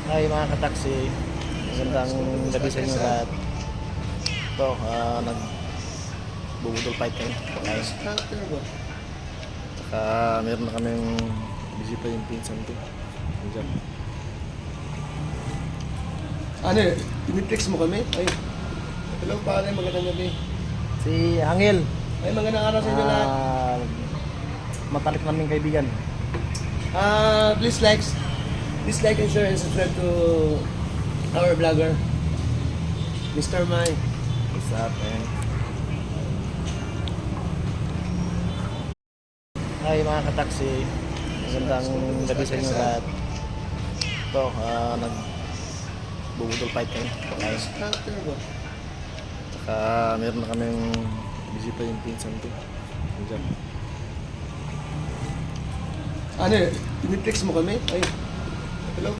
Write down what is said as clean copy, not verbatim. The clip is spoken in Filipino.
Hi mga kataksi, magandang gabi sa inyo lahat. Ito, nagbubudol fight kami. Saka meron na kaming bisita yung pinsan ko. Diyan. Ano, tinitext mo kami? Ay, hello pare, magandang gabi. Si Angel, Ay, magandang araw sa inyo lahat. matalik naming kaibigan. Please like and share and subscribe to our vlogger, Mr. Mai. What's up, man? Hi mga kataksi, magandang gabi sa inyo lahat. Ito, nagbubudol fight kami. Saka meron na kaming bisita yung pinsan ko. Diyan. Ano, tinitext mo kami? Ay,